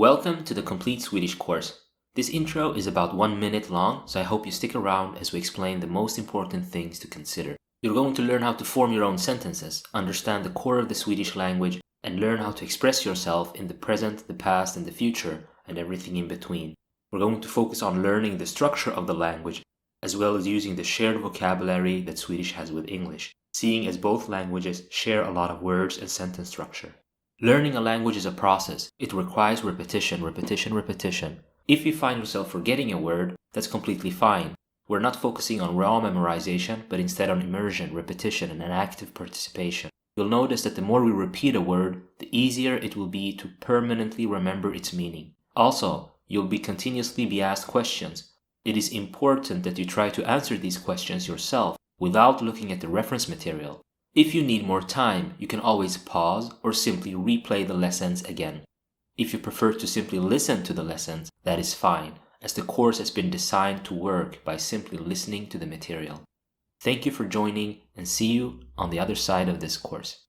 Welcome to the Complete Swedish course. This intro is about 1 minute long, so I hope you stick around as we explain the most important things to consider. You're going to learn how to form your own sentences, understand the core of the Swedish language, and learn how to express yourself in the present, the past, and the future, and everything in between. We're going to focus on learning the structure of the language, as well as using the shared vocabulary that Swedish has with English, seeing as both languages share a lot of words and sentence structure. Learning a language is a process. It requires repetition. If you find yourself forgetting a word, that's completely fine. We're not focusing on raw memorization, but instead on immersion, repetition, and an active participation. You'll notice that the more we repeat a word, the easier it will be to permanently remember its meaning. Also, you'll continuously be asked questions. It is important that you try to answer these questions yourself without looking at the reference material. If you need more time, you can always pause or simply replay the lessons again. If you prefer to simply listen to the lessons, that is fine, as the course has been designed to work by simply listening to the material. Thank you for joining, and see you on the other side of this course.